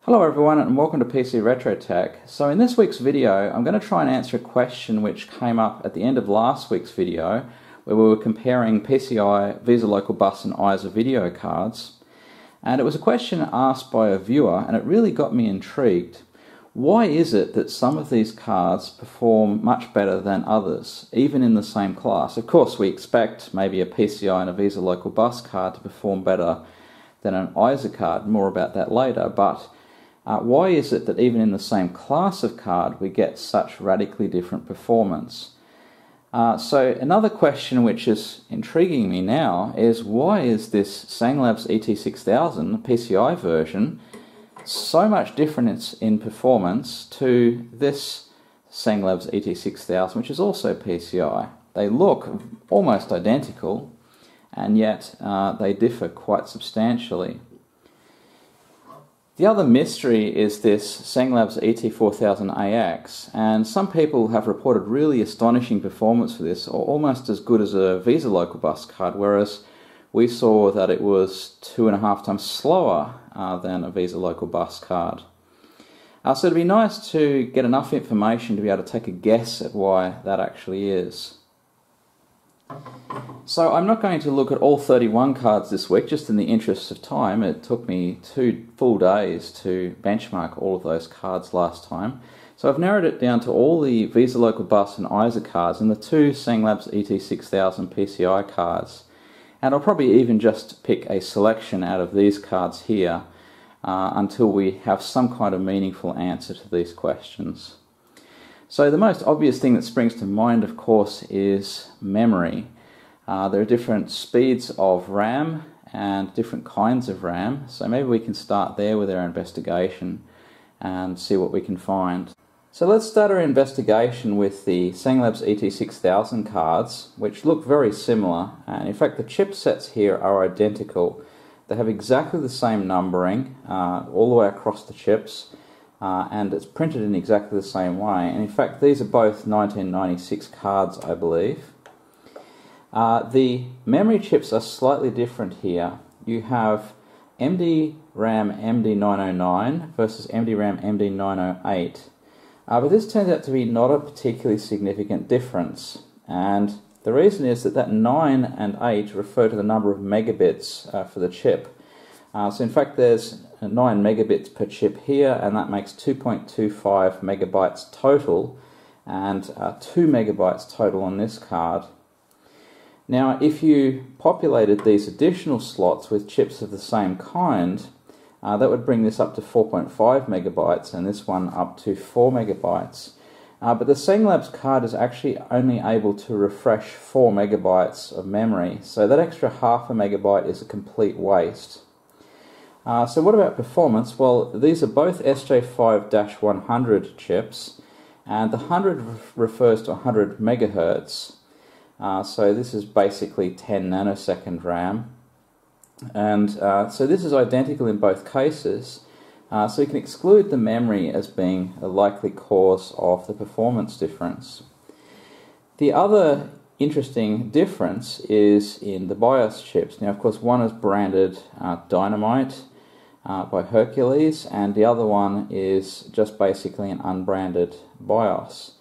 Hello everyone and welcome to PC Retro Tech. So in this week's video I'm going to try and answer a question which came up at the end of last week's video where we were comparing PCI, Visa Local Bus and ISA video cards. And it was a question asked by a viewer and it really got me intrigued. Why is it that some of these cards perform much better than others, even in the same class? Of course we expect maybe a PCI and a Visa Local Bus card to perform better than an ISA card, more about that later, but why is it that even in the same class of card we get such radically different performance? So another question which is intriguing me now is why is this Sanglabs ET6000, the PCI version, so much different in performance to this Sanglabs ET6000 which is also PCI? They look almost identical and yet they differ quite substantially. The other mystery is this Sanglabs ET4000AX, and some people have reported really astonishing performance for this, or almost as good as a Visa Local Bus card, whereas we saw that it was 2.5 times slower than a Visa Local Bus card. So it'd be nice to get enough information to be able to take a guess at why that actually is. So I'm not going to look at all 31 cards this week, just in the interest of time. It took me 2 full days to benchmark all of those cards last time. So I've narrowed it down to all the Visa Local Bus and ISA cards and the 2 Sanglabs ET6000 PCI cards. And I'll probably even just pick a selection out of these cards here until we have some kind of meaningful answer to these questions. So the most obvious thing that springs to mind, of course, is memory. There are different speeds of RAM and different kinds of RAM, so maybe we can start there with our investigation and see what we can find. So let's start our investigation with the Sanglabs ET6000 cards, which look very similar, and in fact the chipsets here are identical. They have exactly the same numbering all the way across the chips. And it's printed in exactly the same way, and in fact these are both 1996 cards, I believe. The memory chips are slightly different here. You have MD-RAM MD909 versus MD-RAM MD908, but this turns out to be not a particularly significant difference, and the reason is that 9 and 8 refer to the number of megabits for the chip. So in fact there's 9 megabits per chip here, and that makes 2.25 megabytes total, and 2 megabytes total on this card. Now if you populated these additional slots with chips of the same kind, that would bring this up to 4.5 megabytes and this one up to 4 megabytes. But the Sanglabs card is actually only able to refresh 4 megabytes of memory, so that extra half a megabyte is a complete waste. So what about performance? Well, these are both SJ5-100 chips, and the 100 refers to 100 megahertz. So this is basically 10 nanosecond RAM. And so this is identical in both cases. So we can exclude the memory as being a likely cause of the performance difference. The other interesting difference is in the BIOS chips. Now of course one is branded Dynamite by Hercules, and the other one is just basically an unbranded BIOS.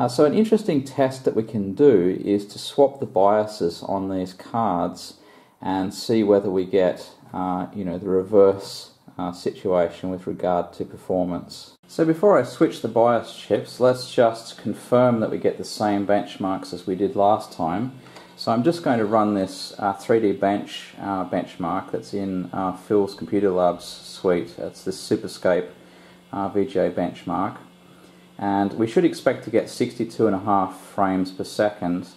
So an interesting test that we can do is to swap the BIOSes on these cards and see whether we get the reverse situation with regard to performance. So before I switch the BIOS chips, let's just confirm that we get the same benchmarks as we did last time. So I'm just going to run this 3D benchmark that's in Phil's Computer Labs suite. It's this Superscape VGA benchmark. And we should expect to get 62.5 frames per second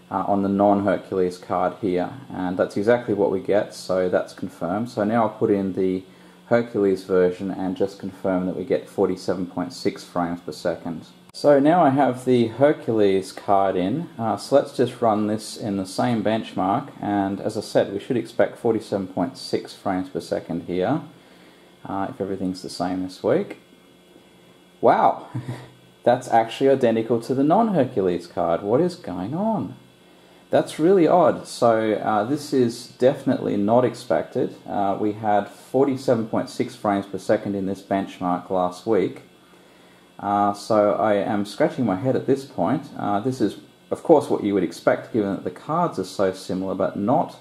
on the non-Hercules card here. And that's exactly what we get, so that's confirmed. So now I'll put in the Hercules version and just confirm that we get 47.6 frames per second. So now I have the Hercules card in, so let's just run this in the same benchmark, and as I said we should expect 47.6 frames per second here, if everything's the same this week. Wow! That's actually identical to the non-Hercules card. What is going on? That's really odd. So this is definitely not expected. We had 47.6 frames per second in this benchmark last week. So I am scratching my head at this point. This is, of course, what you would expect given that the cards are so similar, but not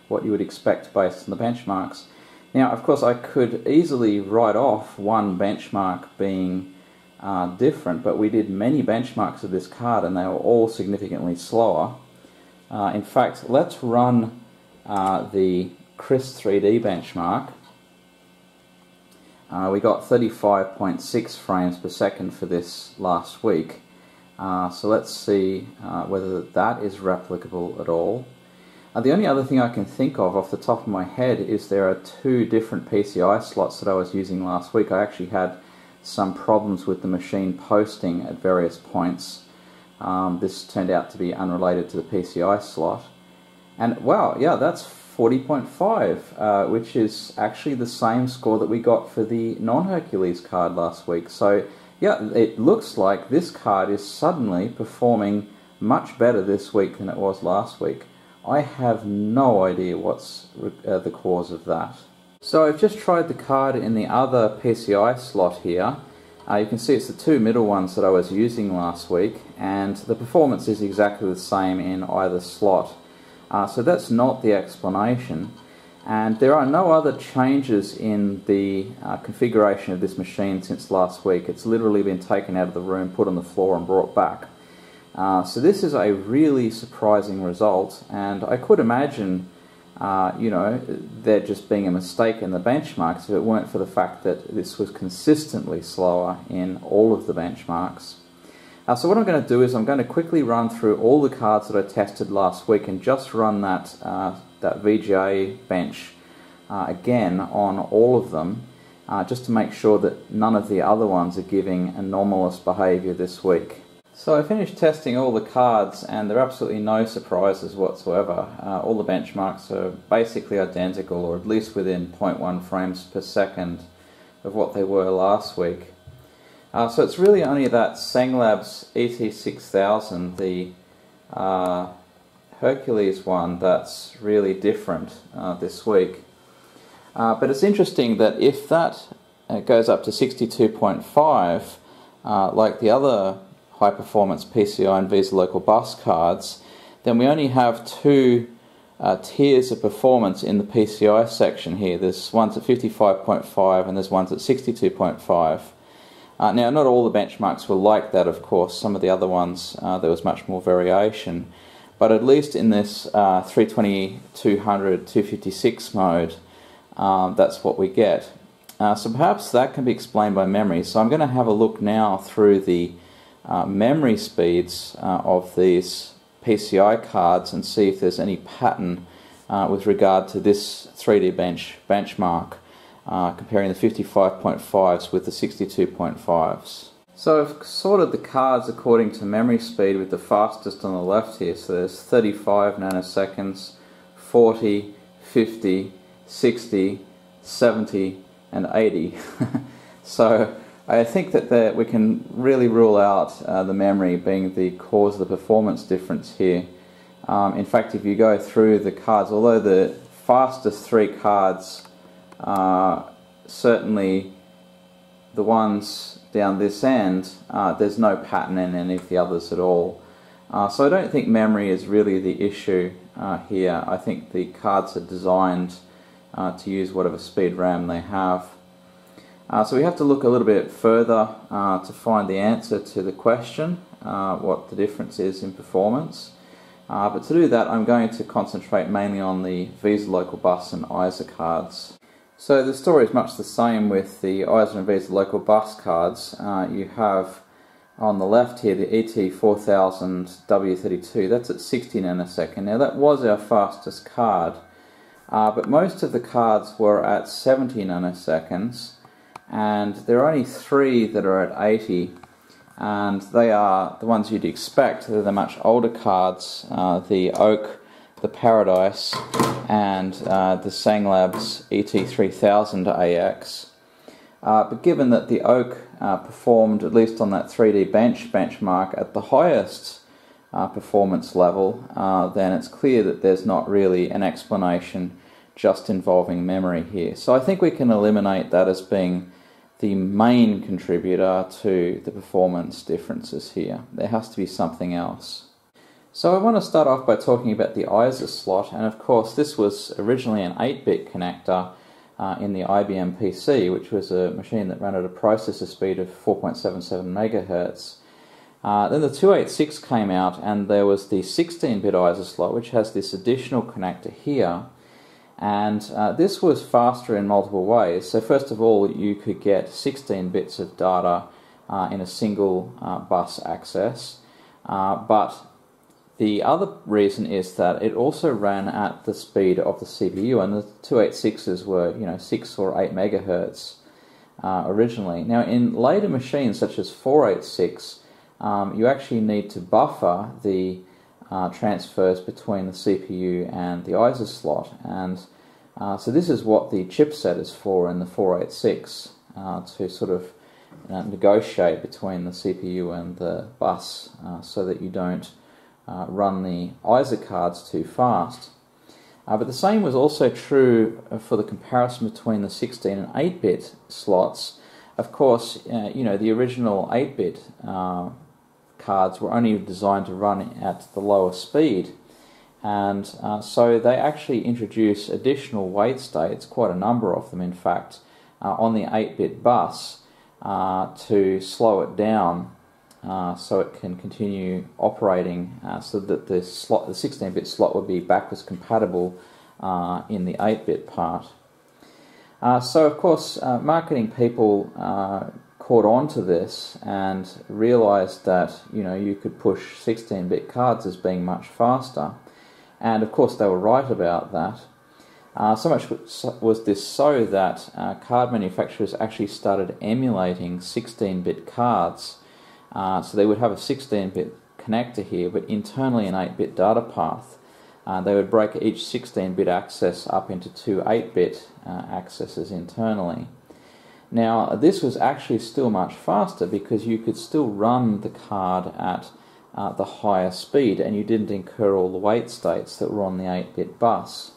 what you would expect based on the benchmarks. Now, of course, I could easily write off one benchmark being different, but we did many benchmarks of this card and they were all significantly slower. In fact, let's run the Cris 3D benchmark. We got 35.6 frames per second for this last week. So let's see whether that is replicable at all. The only other thing I can think of off the top of my head is there are two different PCI slots that I was using last week. I actually had some problems with the machine posting at various points. This turned out to be unrelated to the PCI slot. And wow, yeah, that's 40.5, which is actually the same score that we got for the non-Hercules card last week. So yeah, it looks like this card is suddenly performing much better this week than it was last week. I have no idea what's the cause of that. So I've just tried the card in the other PCI slot here. You can see it's the two middle ones that I was using last week, and the performance is exactly the same in either slot. So that's not the explanation. And there are no other changes in the configuration of this machine since last week. It's literally been taken out of the room, put on the floor and brought back. So this is a really surprising result, and I could imagine you know, there just being a mistake in the benchmarks if it weren't for the fact that this was consistently slower in all of the benchmarks. So what I'm going to do is I'm going to quickly run through all the cards that I tested last week and just run that VGA bench again on all of them, just to make sure that none of the other ones are giving anomalous behavior this week. So I finished testing all the cards and there are absolutely no surprises whatsoever. All the benchmarks are basically identical, or at least within 0.1 frames per second of what they were last week. So it's really only that Sanglab's ET6000, the Hercules one, that's really different this week. But it's interesting that if that goes up to 62.5, like the other high-performance PCI and VISA local bus cards, then we only have two tiers of performance in the PCI section here. There's ones at 55.5 and there's ones at 62.5. Now, not all the benchmarks were like that, of course. Some of the other ones, there was much more variation. But at least in this 320, 200, 256 mode, that's what we get. So perhaps that can be explained by memory. So I'm going to have a look now through the memory speeds of these PCI cards and see if there's any pattern with regard to this 3D benchmark, comparing the 55.5s with the 62.5s. So I've sorted the cards according to memory speed, with the fastest on the left here. So there's 35 nanoseconds, 40, 50, 60, 70 and 80. So I think that we can really rule out the memory being the cause of the performance difference here. In fact, if you go through the cards, although the fastest three cards are certainly the ones down this end, there's no pattern in any of the others at all. So I don't think memory is really the issue here. I think the cards are designed to use whatever speed RAM they have. So we have to look a little bit further to find the answer to the question, what the difference is in performance. But to do that, I'm going to concentrate mainly on the VISA local bus and ISA cards. So the story is much the same with the ISA and VISA local bus cards. You have on the left here the ET4000W32, that's at 60 nanosecond. Now that was our fastest card, but most of the cards were at 70 nanoseconds. And there are only three that are at 80, and they are the ones you'd expect. They're the much older cards, the Oak, the Paradise, and the Sanglab's ET3000AX. But given that the Oak performed, at least on that 3D benchmark, at the highest performance level, then it's clear that there's not really an explanation just involving memory here. So I think we can eliminate that as being the main contributor to the performance differences here. There has to be something else. So I want to start off by talking about the ISA slot, and of course this was originally an 8-bit connector in the IBM PC, which was a machine that ran at a processor speed of 4.77 megahertz. Then the 286 came out, and there was the 16-bit ISA slot, which has this additional connector here, and this was faster in multiple ways. So first of all, you could get 16 bits of data in a single bus access, but the other reason is that it also ran at the speed of the CPU, and the 286s were 6 or 8 megahertz originally. Now in later machines such as 486, you actually need to buffer the transfers between the CPU and the ISA slot, and so this is what the chipset is for in the 486, to sort of negotiate between the CPU and the bus so that you don't run the ISA cards too fast. But the same was also true for the comparison between the 16 and 8-bit slots. Of course, the original 8-bit cards were only designed to run at the lower speed, and so they actually introduce additional wait states, quite a number of them in fact, on the 8-bit bus to slow it down so it can continue operating, so that the 16-bit slot would be backwards compatible in the 8-bit part. So of course marketing people caught on to this and realized that you could push 16-bit cards as being much faster, and of course they were right about that. So much was this so that card manufacturers actually started emulating 16-bit cards. So they would have a 16-bit connector here, but internally an 8-bit data path. They would break each 16-bit access up into two 8-bit accesses internally. Now this was actually still much faster because you could still run the card at the higher speed, and you didn't incur all the wait states that were on the 8-bit bus.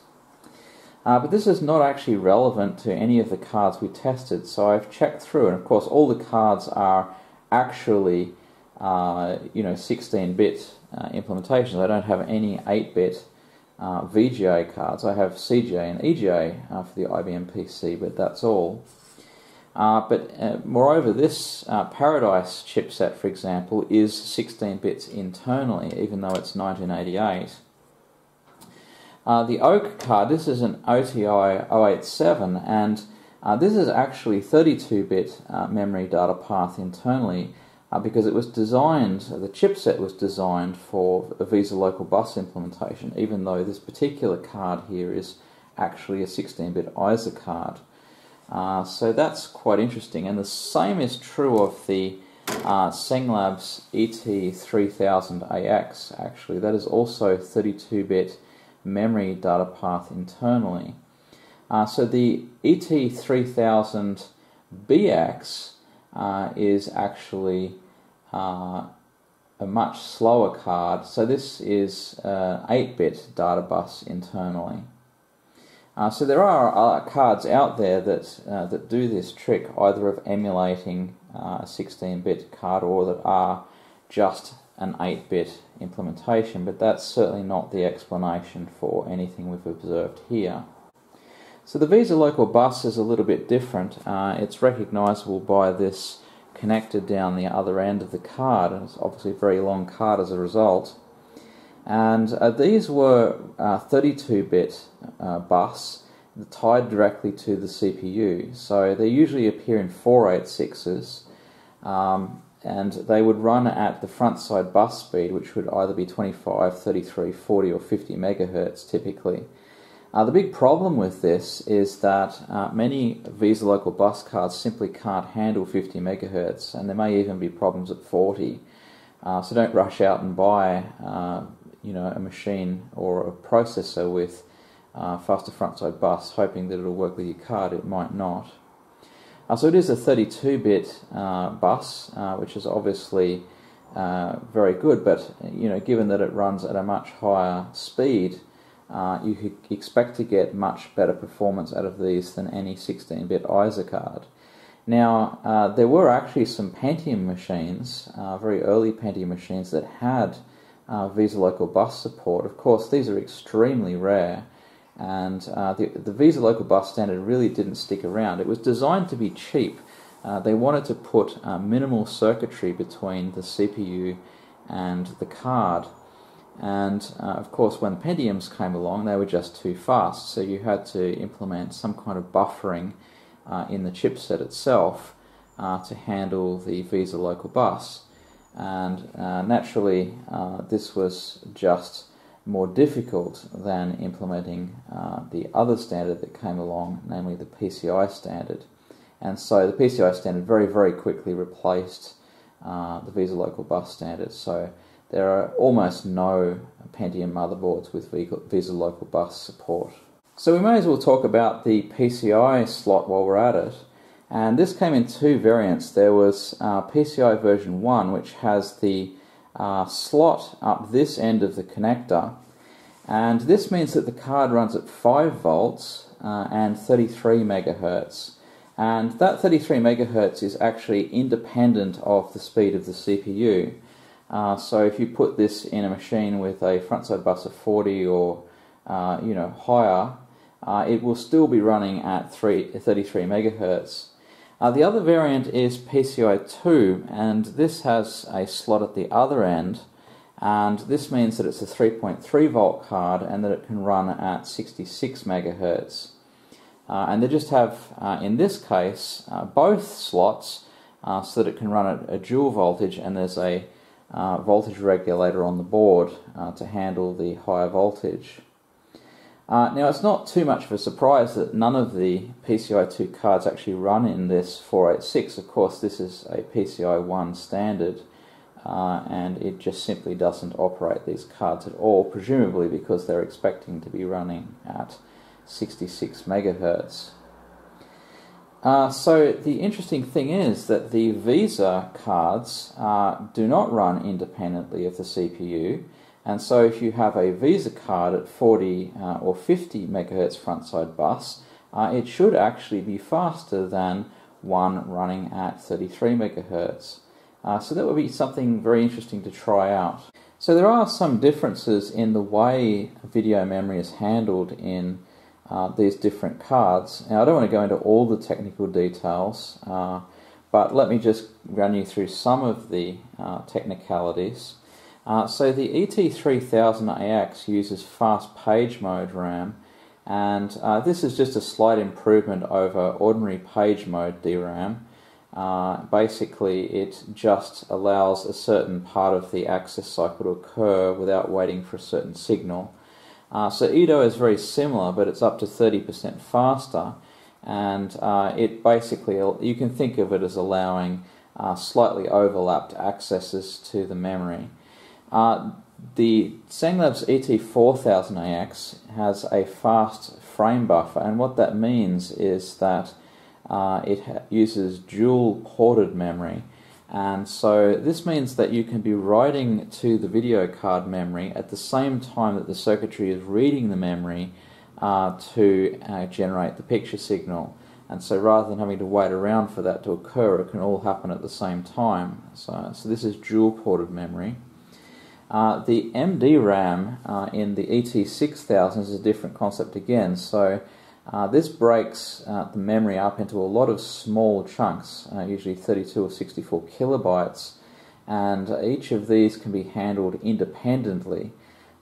But this is not actually relevant to any of the cards we tested, so I've checked through, and of course all the cards are actually 16-bit implementations. I don't have any 8-bit VGA cards. I have CGA and EGA for the IBM PC, but that's all. But moreover, this Paradise chipset, for example, is 16 bits internally, even though it's 1988. The Oak card, this is an OTI 087, and this is actually 32-bit memory data path internally, because it was designed, the chipset was designed for a Visa local bus implementation, even though this particular card here is actually a 16-bit ISA card. So that's quite interesting, and the same is true of the Senglabs ET3000AX, actually. That is also 32-bit memory data path internally. So the ET3000BX is actually a much slower card. So this is 8-bit data bus internally. So there are cards out there that do this trick, either of emulating a 16-bit card or that are just an 8-bit implementation, but that's certainly not the explanation for anything we've observed here. So the Visa local bus is a little bit different. It's recognizable by this connector down the other end of the card, and it's obviously a very long card as a result. And these were 32-bit bus tied directly to the CPU. So they usually appear in 486s, and they would run at the front side bus speed, which would either be 25, 33, 40 or 50 megahertz typically. The big problem with this is that many Visa local bus cards simply can't handle 50 megahertz, and there may even be problems at 40. So don't rush out and buy a machine or a processor with faster frontside bus hoping that it'll work with your card. It might not. So it is a 32-bit bus, which is obviously very good, but given that it runs at a much higher speed, you could expect to get much better performance out of these than any 16-bit ISA card. Now, there were actually some Pentium machines, very early Pentium machines, that had VESA local bus support. Of course, these are extremely rare, and the VESA local bus standard really didn't stick around. It was designed to be cheap. They wanted to put minimal circuitry between the CPU and the card, and of course when Pentiums came along they were just too fast, so you had to implement some kind of buffering in the chipset itself to handle the VESA local bus. And naturally this was just more difficult than implementing the other standard that came along, namely the PCI standard. And so the PCI standard very, very quickly replaced the VESA local bus standard. So there are almost no Pentium motherboards with VESA local bus support. So we may as well talk about the PCI slot while we're at it. And this came in two variants. There was PCI version 1, which has the slot up this end of the connector, and this means that the card runs at 5 volts and 33 megahertz. And that 33 megahertz is actually independent of the speed of the CPU. So if you put this in a machine with a frontside bus of 40 or higher, it will still be running at 33 megahertz. The other variant is PCI 2, and this has a slot at the other end, and this means that it's a 3.3 volt card and that it can run at 66 megahertz. And they just have, in this case, both slots so that it can run at a dual voltage, and there's a voltage regulator on the board to handle the higher voltage. Now, it's not too much of a surprise that none of the PCI 2 cards actually run in this 486. Of course, this is a PCI 1 standard, and it just simply doesn't operate these cards at all, presumably because they're expecting to be running at 66 megahertz. So the interesting thing is that the VESA cards do not run independently of the CPU. And so if you have a VESA card at 40 or 50 megahertz frontside bus, it should actually be faster than one running at 33 megahertz. So that would be something very interesting to try out. So there are some differences in the way video memory is handled in these different cards. Now, I don't want to go into all the technical details, but let me just run you through some of the technicalities. So the ET3000AX uses fast page mode RAM, and this is just a slight improvement over ordinary page mode DRAM. Basically, it just allows a certain part of the access cycle to occur without waiting for a certain signal. So EDO is very similar, but it's up to 30% faster, and it basically, you can think of it as allowing slightly overlapped accesses to the memory. The Sanglab's ET4000AX has a fast frame buffer, and what that means is that it uses dual ported memory, and so this means that you can be writing to the video card memory at the same time that the circuitry is reading the memory to generate the picture signal. And so rather than having to wait around for that to occur, it can all happen at the same time. So this is dual ported memory. The MDRAM in the ET6000 is a different concept again. So this breaks the memory up into a lot of small chunks, usually 32 or 64 kilobytes, and each of these can be handled independently.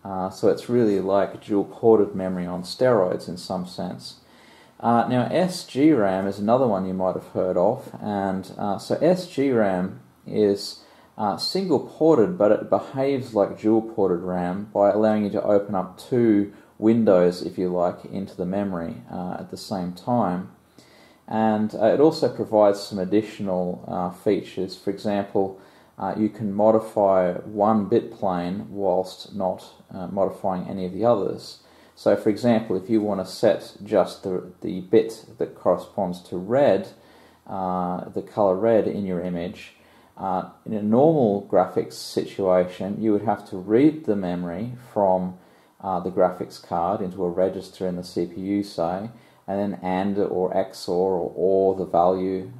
So it's really like dual ported memory on steroids in some sense. Now SGRAM is another one you might have heard of, and so SGRAM is single ported, but it behaves like dual ported RAM by allowing you to open up two windows, if you like, into the memory at the same time. And it also provides some additional features. For example, you can modify one bit plane whilst not modifying any of the others. So for example, if you want to set just the bit that corresponds to red, the color red in your image, In a normal graphics situation, you would have to read the memory from the graphics card into a register in the CPU, say, and then AND or XOR or OR the value,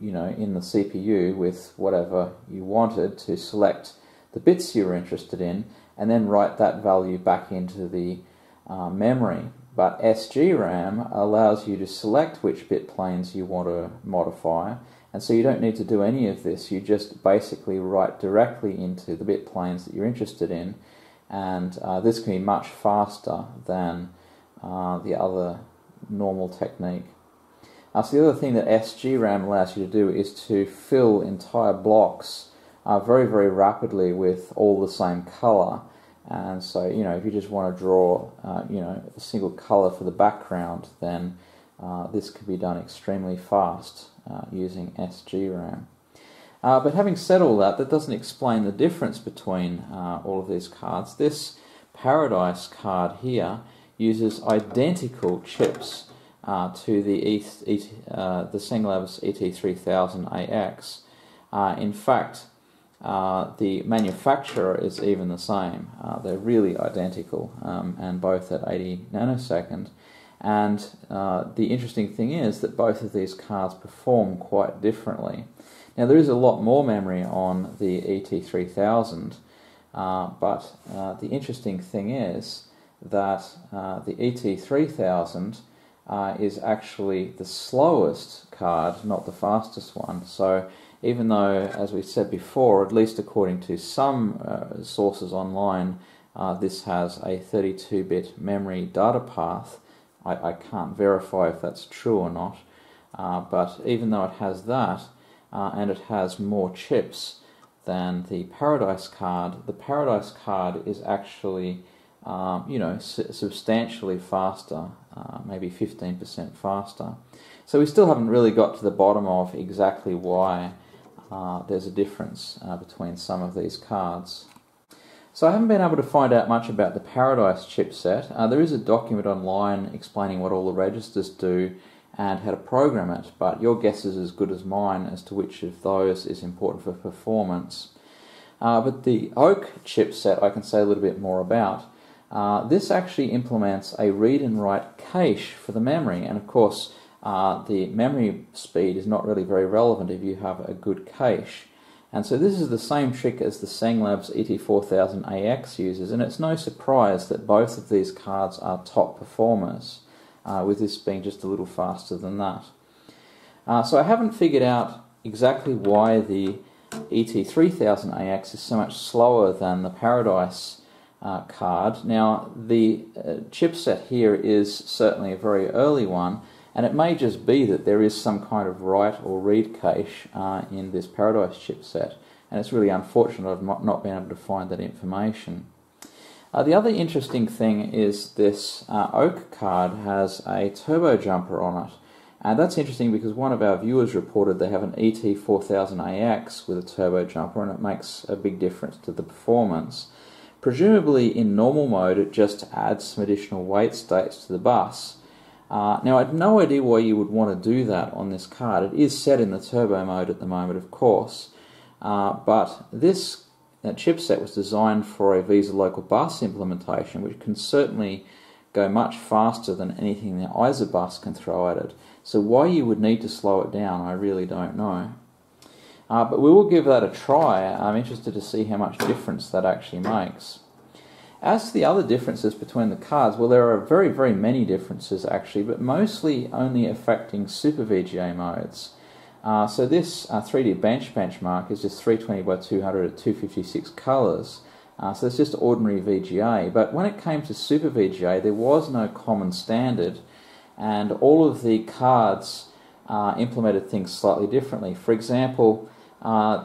in the CPU with whatever you wanted to select the bits you were interested in, and then write that value back into the memory. But SGRAM allows you to select which bit planes you want to modify, and so you don't need to do any of this. You just basically write directly into the bit planes that you're interested in, and this can be much faster than the other normal technique. So the other thing that SGRAM allows you to do is to fill entire blocks very, very rapidly with all the same color. And so, if you just want to draw, a single color for the background, then this could be done extremely fast using SGRAM. But having said all that, that doesn't explain the difference between all of these cards. This Paradise card here uses identical chips to the Senglabs ET3000AX. In fact, the manufacturer is even the same. They're really identical, and both at 80 nanosecond. And the interesting thing is that both of these cards perform quite differently. Now, there is a lot more memory on the ET3000, but the interesting thing is that the ET3000 is actually the slowest card, not the fastest one. So even though, as we said before, at least according to some sources online, this has a 32-bit memory data path, I can't verify if that's true or not, but even though it has that, and it has more chips than the Paradise card is actually substantially faster, maybe 15% faster. So we still haven't really got to the bottom of exactly why there's a difference between some of these cards. So I haven't been able to find out much about the Paradise chipset. There is a document online explaining what all the registers do and how to program it, but your guess is as good as mine as to which of those is important for performance. But the Oak chipset I can say a little bit more about. This actually implements a read and write cache for the memory, and of course the memory speed is not really very relevant if you have a good cache. And so this is the same trick as the Senglabs ET4000AX uses, and it's no surprise that both of these cards are top performers, with this being just a little faster than that. So I haven't figured out exactly why the ET3000AX is so much slower than the Paradise card. Now, the chipset here is certainly a very early one, and it may just be that there is some kind of write or read cache in this Paradise chipset, and it's really unfortunate I've not been able to find that information. The other interesting thing is this Oak card has a turbo jumper on it, and that's interesting because one of our viewers reported they have an ET4000AX with a turbo jumper, and it makes a big difference to the performance. Presumably in normal mode it just adds some additional wait states to the bus. Now, I have no idea why you would want to do that on this card. It is set in the turbo mode at the moment, of course, but this chipset was designed for a VESA local bus implementation, which can certainly go much faster than anything the ISA bus can throw at it. So why you would need to slow it down, I really don't know. But we will give that a try. I'm interested to see how much difference that actually makes. As to the other differences between the cards, well, there are very, very many differences actually, but mostly only affecting Super VGA modes. So this 3D benchmark is just 320 by 200 at 256 colours. So it's just ordinary VGA. But when it came to Super VGA, there was no common standard, and all of the cards implemented things slightly differently. For example,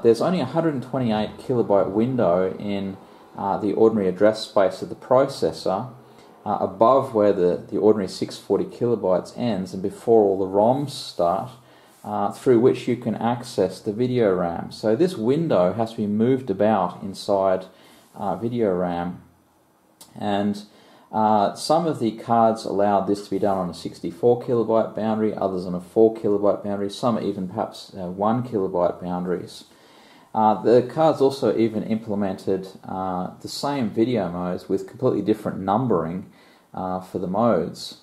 there's only a 128 kilobyte window in the ordinary address space of the processor, above where the ordinary 640 kilobytes ends and before all the ROMs start, through which you can access the video RAM. So this window has to be moved about inside video RAM, and some of the cards allowed this to be done on a 64 kilobyte boundary, others on a 4 kilobyte boundary, some even perhaps 1 kilobyte boundaries. The cards also even implemented the same video modes with completely different numbering for the modes.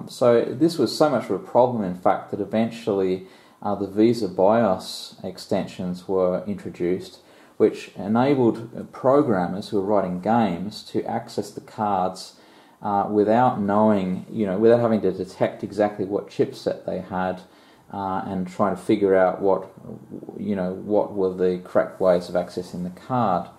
So this was so much of a problem, in fact, that eventually the Visa BIOS extensions were introduced, which enabled programmers who were writing games to access the cards without knowing, without having to detect exactly what chipset they had and trying to figure out what were the correct ways of accessing the card.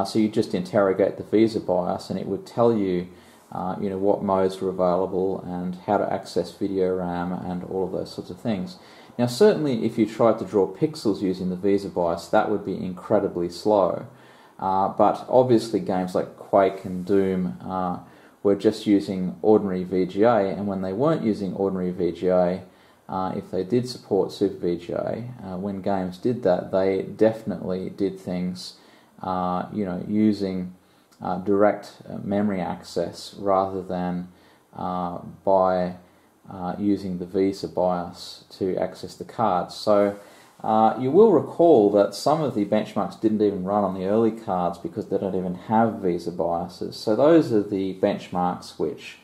So you just interrogate the Visa BIOS and it would tell you, what modes were available and how to access video RAM and all of those sorts of things. Now, certainly if you tried to draw pixels using the Visa BIOS, that would be incredibly slow. But obviously games like Quake and Doom were just using ordinary VGA, and when they weren't using ordinary VGA, if they did support Super VGA, when games did that, they definitely did things, using direct memory access rather than by using the Visa BIOS to access the cards. So you will recall that some of the benchmarks didn't even run on the early cards because they don't even have Visa BIOSes. So those are the benchmarks which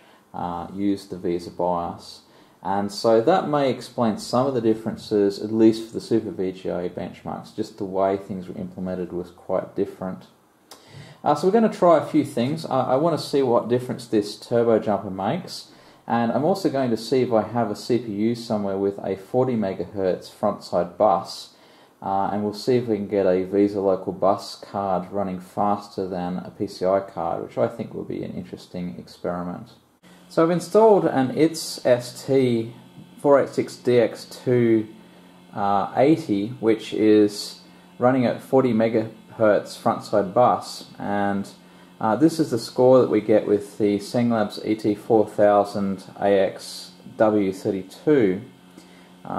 use the Visa BIOS. And so that may explain some of the differences, at least for the Super VGA benchmarks. Just the way things were implemented was quite different. So we're going to try a few things. I want to see what difference this turbo jumper makes. And I'm also going to see if I have a CPU somewhere with a 40 MHz frontside bus. And we'll see if we can get a Visa local bus card running faster than a PCI card, which I think will be an interesting experiment. So I've installed an ITS ST 486DX280, which is running at 40 MHz frontside bus, and this is the score that we get with the Senglabs ET4000AXW32.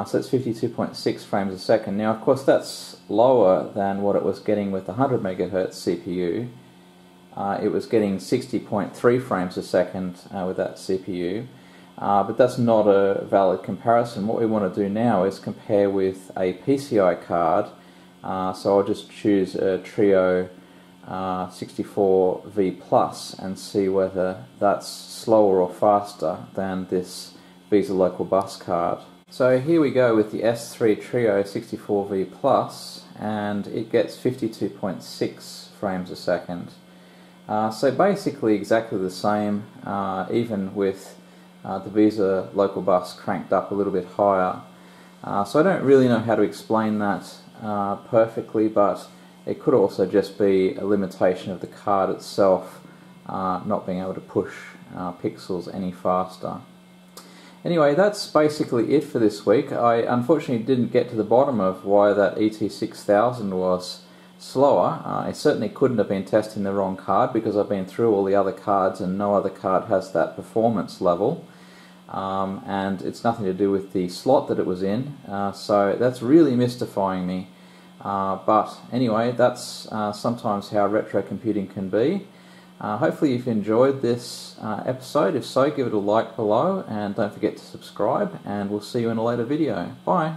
So it's 52.6 frames a second. Now, of course, that's lower than what it was getting with the 100 MHz CPU. It was getting 60.3 frames a second with that CPU, but that's not a valid comparison. What we want to do now is compare with a PCI card. So I'll just choose a Trio 64V Plus and see whether that's slower or faster than this Visa local bus card. So here we go with the S3 Trio 64V Plus, and it gets 52.6 frames a second. So basically exactly the same, even with the Visa local bus cranked up a little bit higher. So I don't really know how to explain that perfectly, but it could also just be a limitation of the card itself not being able to push pixels any faster. Anyway, that's basically it for this week. I unfortunately didn't get to the bottom of why that ET6000 was slower. I certainly couldn't have been testing the wrong card because I've been through all the other cards and no other card has that performance level. And it's nothing to do with the slot that it was in, so that's really mystifying me. But anyway, that's sometimes how retro computing can be. Hopefully you've enjoyed this episode. If so, give it a like below and don't forget to subscribe, and we'll see you in a later video. Bye!